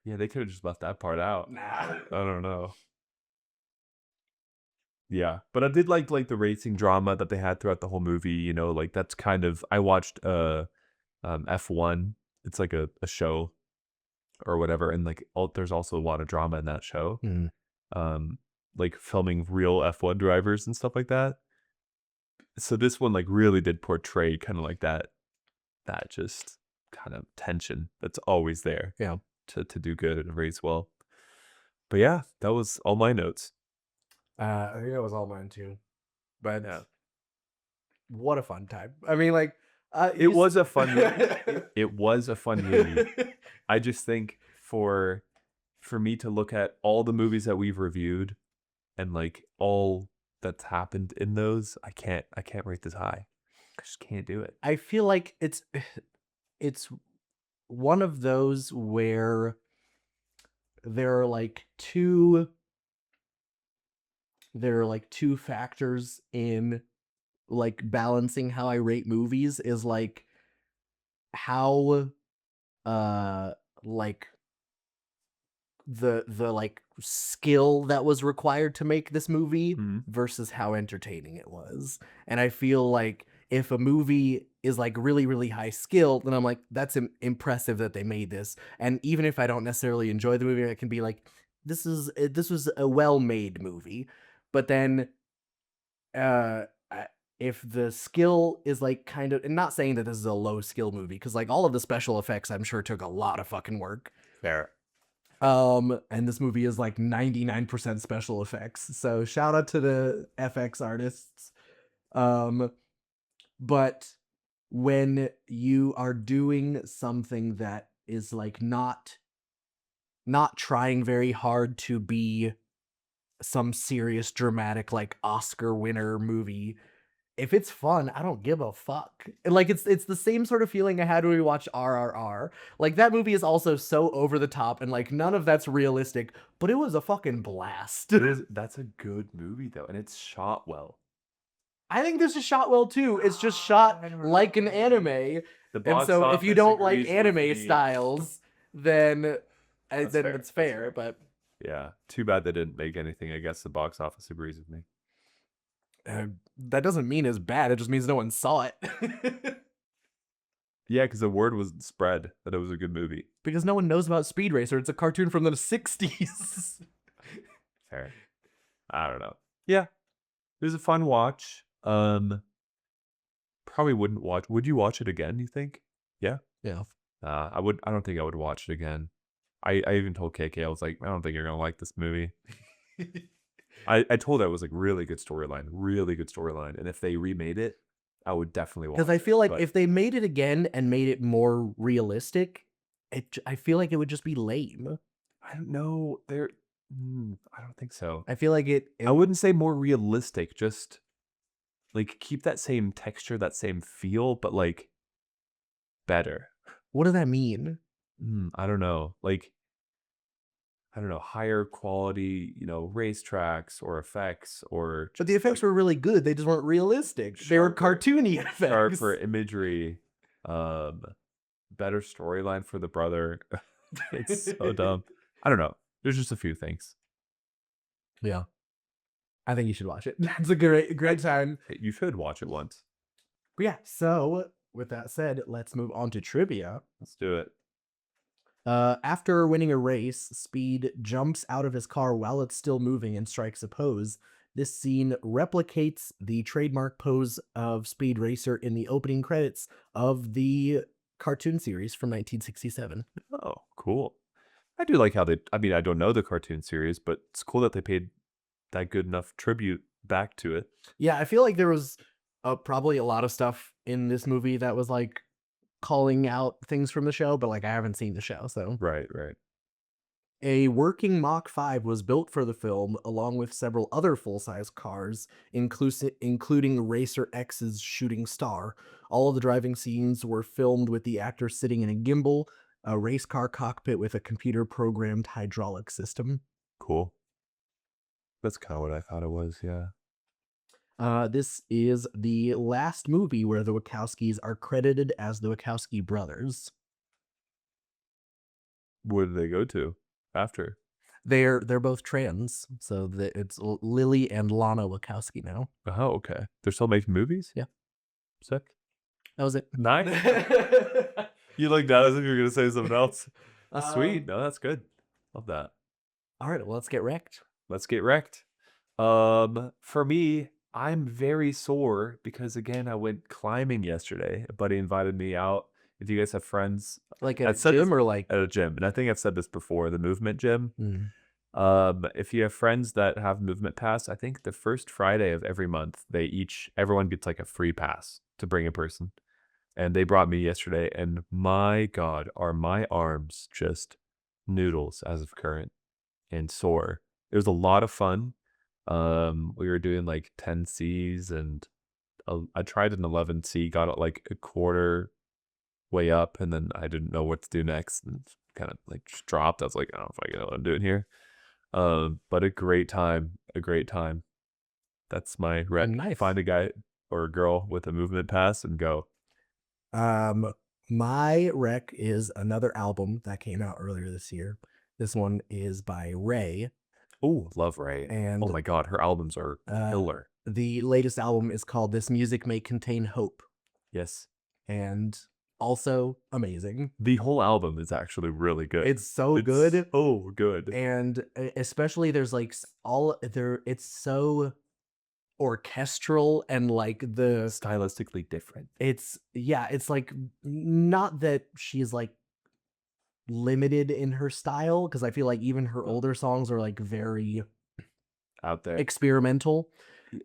Yeah, they could have just left that part out. Nah. I don't know. Yeah, but I did like the racing drama that they had throughout the whole movie. You know, like that's kind of I watched F1. It's like a show or whatever, and like there's also a lot of drama in that show. Like filming real F1 drivers and stuff like that. So this one like really did portray kind of like that just kind of tension that's always there. Yeah. To do good and race well. But yeah, that was all my notes. I think that was all mine too. But Yeah. What a fun time. I mean, like it was a fun movie. It was a fun movie. I just think for me to look at all the movies that we've reviewed and like all that's happened in those, I can't rate this high. I just can't do it. I feel like it's one of those where there are like two there are like two factors in like balancing how I rate movies is like how uh like the like skill that was required to make this movie Mhm. versus how entertaining it was. And I feel like if a movie is like really really high skill, then I'm like that's impressive that they made this. And even if I don't necessarily enjoy the movie, I can be like this was a well-made movie. But then uh I- if the skill is like kind of, and not saying that this is a low skill movie because like all of the special effects I'm sure took a lot of fucking work. Fair. And this movie is like 99% special effects. So shout out to the FX artists. Um, but when you are doing something that is like not trying very hard to be some serious dramatic like Oscar winner movie, if it's fun, I don't give a fuck. And, like it's the same sort of feeling I had when we watched RRR. Like that movie is also so over the top and like none of that's realistic, but it was a fucking blast. That's a good movie though, and it's shot well. I think this is shot well too. It's just shot I don't like an know. anime. The And box so if you office don't like agrees with anime me. styles, then That's then fair. it's That's fair, fair. but Yeah, too bad they didn't make anything. I guess the box office agrees with me. uh, that doesn't mean it's bad. It just means no one saw it. Yeah, because the word was spread that it was a good movie. Because no one knows about Speed Racer. It's a cartoon from the 60s. Fair. I don't know. Yeah, it was a fun watch. Probably wouldn't watch. Would you watch it again? You think? Yeah. Yeah. I would. I don't think I would watch it again. I even told KK I was like, I don't think you're gonna like this movie. I told her it was like really good storyline, and if they remade it, I would definitely watch. Because I feel like but if they made it again and made it more realistic, I feel like it would just be lame. I don't know. I don't think so. I feel like I wouldn't say more realistic. Just like keep that same texture, that same feel, but like better. what does that mean? I don't know. Like I don't know, higher quality, racetracks or effects or But the just effects like were really good. They just weren't realistic. They were sharper, cartoony effects. sharper imagery, um, better storyline for the brother. It's so dumb. I don't know. There's just a few things. Yeah. I think you should watch it. That's a great time. You should watch it once. But yeah, so with that said, let's move on to trivia. Let's do it. After winning a race, Speed jumps out of his car while it's still moving and strikes a pose. This scene replicates the trademark pose of Speed Racer in the opening credits of the cartoon series from 1967. Oh, cool. I do like how I don't know the cartoon series, but it's cool that they paid that good enough tribute back to it. Yeah, I feel like there was probably a lot of stuff in this movie that was like calling out things from the show, but like I haven't seen the show, so. Right. A working Mach 5 was built for the film, along with several other full-size cars, including Racer X's Shooting Star. All of the driving scenes were filmed with the actor sitting in a gimbal, a race car cockpit with a computer-programmed hydraulic system. Cool. That's kind of what I thought it was, yeah. This is the last movie where the Wachowskis are credited as the Wachowski brothers. Where did they go to after? They're both trans, so it's Lily and Lana Wachowski now. Oh, okay. They're still making movies? Yeah. Sick. That was it. Nice. You looked at as if you were going to say something else. That's sweet. No, that's good. Love that. All right, well, let's get wrecked. Let's get wrecked. For me, I'm very sore because again, I went climbing yesterday. A buddy invited me out. If you guys have friends, Like I'd at a said this gym or like at a gym, and I think I've said this before, the movement gym. Mm. If you have friends that have movement pass, I think the first Friday of every month, everyone gets like a free pass to bring a person. And they brought me yesterday, and my God, are my arms just noodles as of current and sore. It was a lot of fun. We were doing like 10 Cs, and I tried an 11C, got it like a quarter way up, and then I didn't know what to do next, and kind of like just dropped. I was like, I don't know if I know what I'm doing here. But a great time. That's my rec. Nice. Find a guy or a girl with a movement pass and go. My rec is another album that came out earlier this year. This one is by Ray. Oh, love Ray. And oh my God, her albums are killer. The latest album is called This Music May Contain Hope. Yes. And also amazing. The whole album is actually really good. It's so good. Oh, good. And especially there's like it's so orchestral and like the stylistically different. It's like not that she's like limited in her style, because I feel like even her older songs are like very out there experimental.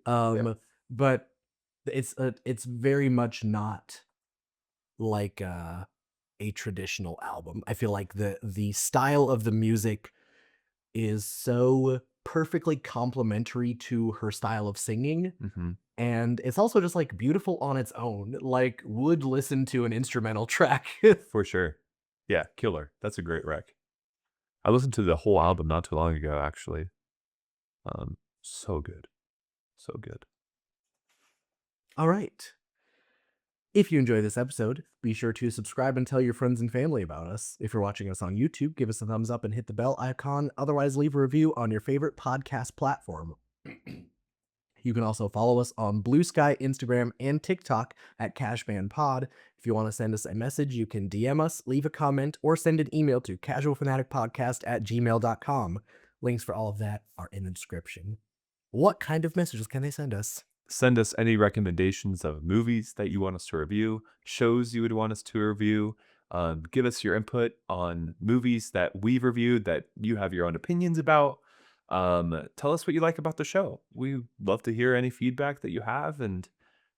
But it's very much not like a traditional album. I feel like the style of the music is so perfectly complementary to her style of singing. And it's also just like beautiful on its own. Like would listen to an instrumental track. For sure. Yeah, killer. That's a great rec. I listened to the whole album not too long ago, actually. So good. So good. All right. If you enjoy this episode, be sure to subscribe and tell your friends and family about us. If you're watching us on YouTube, give us a thumbs up and hit the bell icon. Otherwise, leave a review on your favorite podcast platform. You can also follow us on Bluesky, Instagram, and TikTok at CashmanPod. If you want to send us a message, you can DM us, leave a comment, or send an email to CasualFanaticPodcast@gmail.com. Links for all of that are in the description. What kind of messages can they send us? Send us any recommendations of movies that you want us to review, shows you would want us to review. Give us your input on movies that we've reviewed that you have your own opinions about. Tell us what you like about the show. We love to hear any feedback that you have, and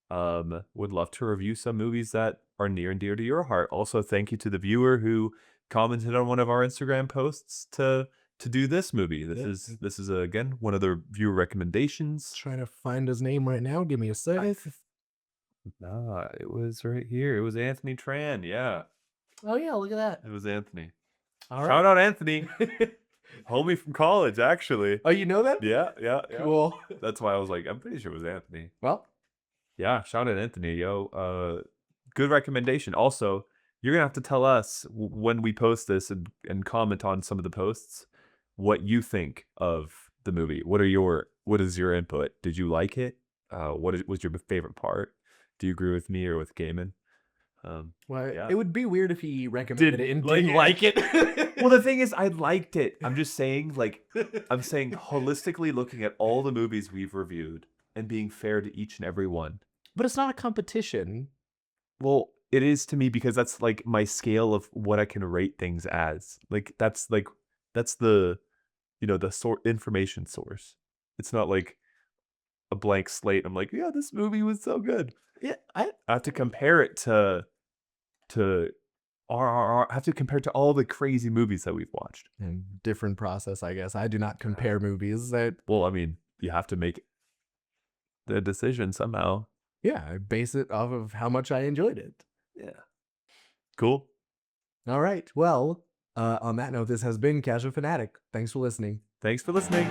would love to review some movies that are near and dear to your heart. Also, thank you to the viewer who commented on one of our Instagram posts to do this movie. This is again one of the viewer recommendations. Trying to find his name right now. Give me a sec. Nah, it was right here. It was Anthony Tran. Yeah. Oh yeah, look at that. It was Anthony. All right. Shout out Anthony. Homie from college, actually. Oh, you know that? Yeah. Cool. That's why I was like, I'm pretty sure it was Anthony. Well, yeah, shout out Anthony, yo. Good recommendation. Also, you're gonna have to tell us when we post this and comment on some of the posts what you think of the movie. What is your input? Did you like it? What was your favorite part? Do you agree with me or with Gaiman? It would be weird if he recommended it and didn't like it. Well, the thing is, I liked it. I'm just saying, holistically looking at all the movies we've reviewed and being fair to each and every one. But it's not a competition. Well, it is to me because that's like my scale of what I can rate things as. That's the the information source. It's not like a blank slate. I'm like, yeah, this movie was so good. Yeah, I have to compare it to RRR. I have to compare it to all the crazy movies that we've watched. And different process, I guess. I do not compare movies. Well, I mean, you have to make the decision somehow. Yeah, I base it off of how much I enjoyed it. Yeah. Cool. All right. Well, on that note, this has been Casual Fanatic. Thanks for listening. Thanks for listening.